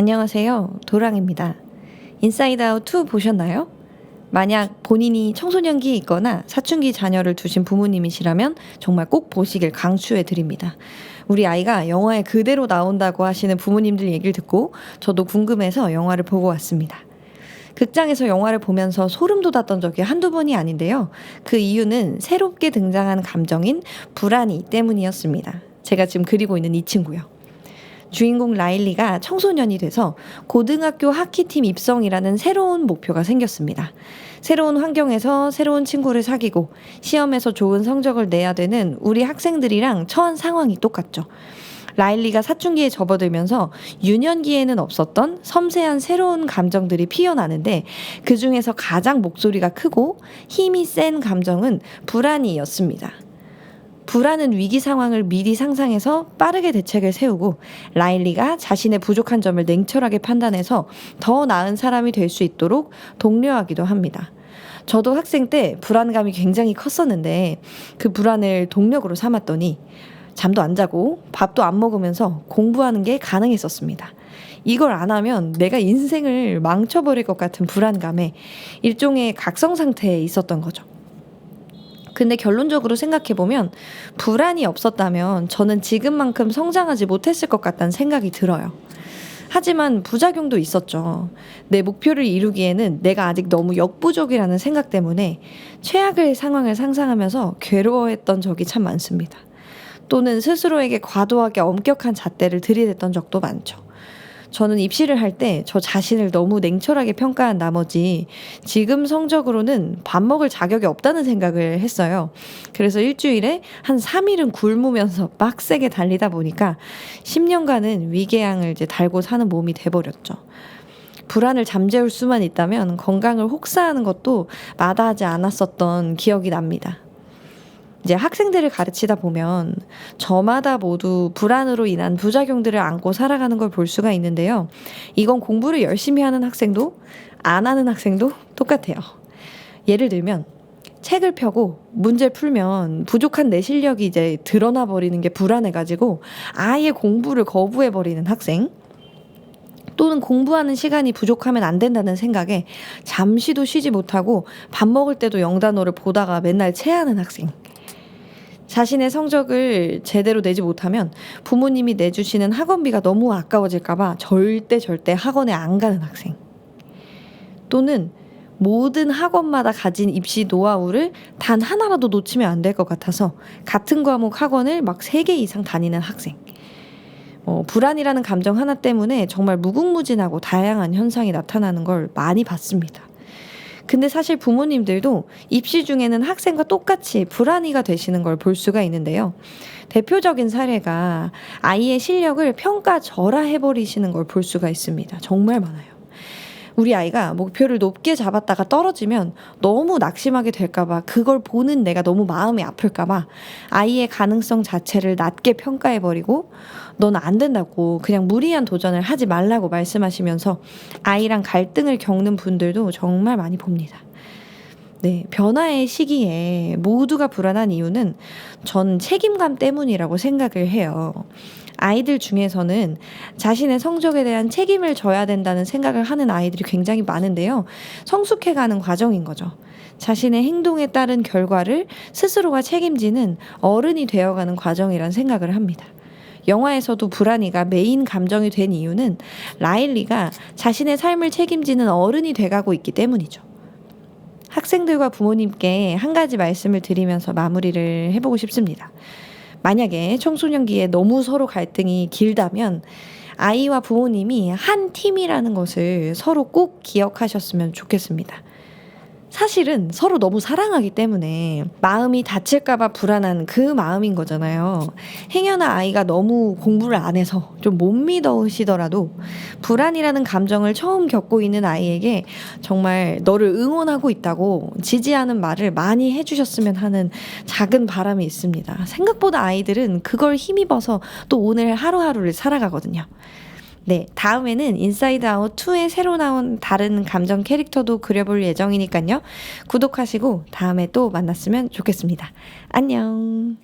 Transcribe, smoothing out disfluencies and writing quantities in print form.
안녕하세요. 도랑입니다. 인사이드 아웃 2 보셨나요? 만약 본인이 청소년기에 있거나 사춘기 자녀를 두신 부모님이시라면 정말 꼭 보시길 강추해 드립니다. 우리 아이가 영화에 그대로 나온다고 하시는 부모님들 얘기를 듣고 저도 궁금해서 영화를 보고 왔습니다. 극장에서 영화를 보면서 소름 돋았던 적이 한두 번이 아닌데요. 그 이유는 새롭게 등장한 감정인 불안이 때문이었습니다. 제가 지금 그리고 있는 이 친구요. 주인공 라일리가 청소년이 돼서 고등학교 하키팀 입성이라는 새로운 목표가 생겼습니다. 새로운 환경에서 새로운 친구를 사귀고 시험에서 좋은 성적을 내야 되는 우리 학생들이랑 처한 상황이 똑같죠. 라일리가 사춘기에 접어들면서 유년기에는 없었던 섬세한 새로운 감정들이 피어나는데 그 중에서 가장 목소리가 크고 힘이 센 감정은 불안이었습니다. 불안은 위기 상황을 미리 상상해서 빠르게 대책을 세우고 라일리가 자신의 부족한 점을 냉철하게 판단해서 더 나은 사람이 될 수 있도록 독려하기도 합니다. 저도 학생 때 불안감이 굉장히 컸었는데 그 불안을 동력으로 삼았더니 잠도 안 자고 밥도 안 먹으면서 공부하는 게 가능했었습니다. 이걸 안 하면 내가 인생을 망쳐버릴 것 같은 불안감에 일종의 각성 상태에 있었던 거죠. 근데 결론적으로 생각해보면 불안이 없었다면 저는 지금만큼 성장하지 못했을 것 같다는 생각이 들어요. 하지만 부작용도 있었죠. 내 목표를 이루기에는 내가 아직 너무 역부족이라는 생각 때문에 최악의 상황을 상상하면서 괴로워했던 적이 참 많습니다. 또는 스스로에게 과도하게 엄격한 잣대를 들이댔던 적도 많죠. 저는 입시를 할 때 저 자신을 너무 냉철하게 평가한 나머지 지금 성적으로는 밥 먹을 자격이 없다는 생각을 했어요. 그래서 일주일에 한 3일은 굶으면서 빡세게 달리다 보니까 10년간은 위궤양을 이제 달고 사는 몸이 돼버렸죠. 불안을 잠재울 수만 있다면 건강을 혹사하는 것도 마다하지 않았었던 기억이 납니다. 이제 학생들을 가르치다 보면 저마다 모두 불안으로 인한 부작용들을 안고 살아가는 걸 볼 수가 있는데요. 이건 공부를 열심히 하는 학생도 안 하는 학생도 똑같아요. 예를 들면 책을 펴고 문제를 풀면 부족한 내 실력이 이제 드러나 버리는 게 불안해가지고 아예 공부를 거부해 버리는 학생. 또는 공부하는 시간이 부족하면 안 된다는 생각에 잠시도 쉬지 못하고 밥 먹을 때도 영단어를 보다가 맨날 체하는 학생. 자신의 성적을 제대로 내지 못하면 부모님이 내주시는 학원비가 너무 아까워질까봐 절대 학원에 안 가는 학생. 또는 모든 학원마다 가진 입시 노하우를 단 하나라도 놓치면 안 될 것 같아서 같은 과목 학원을 막 3개 이상 다니는 학생. 불안이라는 감정 하나 때문에 정말 무궁무진하고 다양한 현상이 나타나는 걸 많이 봤습니다. 근데 사실 부모님들도 입시 중에는 학생과 똑같이 불안이가 되시는 걸 볼 수가 있는데요. 대표적인 사례가 아이의 실력을 평가절하해버리시는 걸 볼 수가 있습니다. 정말 많아요. 우리 아이가 목표를 높게 잡았다가 떨어지면 너무 낙심하게 될까봐 그걸 보는 내가 너무 마음이 아플까봐 아이의 가능성 자체를 낮게 평가해버리고 넌 안 된다고 그냥 무리한 도전을 하지 말라고 말씀하시면서 아이랑 갈등을 겪는 분들도 정말 많이 봅니다. 네, 변화의 시기에 모두가 불안한 이유는 전 책임감 때문이라고 생각을 해요. 아이들 중에서는 자신의 성적에 대한 책임을 져야 된다는 생각을 하는 아이들이 굉장히 많은데요. 성숙해가는 과정인 거죠. 자신의 행동에 따른 결과를 스스로가 책임지는 어른이 되어가는 과정이란 생각을 합니다. 영화에서도 불안이가 메인 감정이 된 이유는 라일리가 자신의 삶을 책임지는 어른이 돼가고 있기 때문이죠. 학생들과 부모님께 한 가지 말씀을 드리면서 마무리를 해보고 싶습니다. 만약에 청소년기에 너무 서로 갈등이 길다면 아이와 부모님이 한 팀이라는 것을 서로 꼭 기억하셨으면 좋겠습니다. 사실은 서로 너무 사랑하기 때문에 마음이 다칠까봐 불안한 그 마음인 거잖아요. 행여나 아이가 너무 공부를 안 해서 좀 못 믿으시더라도 불안이라는 감정을 처음 겪고 있는 아이에게 정말 너를 응원하고 있다고 지지하는 말을 많이 해주셨으면 하는 작은 바람이 있습니다. 생각보다 아이들은 그걸 힘입어서 또 오늘 하루하루를 살아가거든요. 네, 다음에는 인사이드 아웃 2에 새로 나온 다른 감정 캐릭터도 그려볼 예정이니까요. 구독하시고 다음에 또 만났으면 좋겠습니다. 안녕.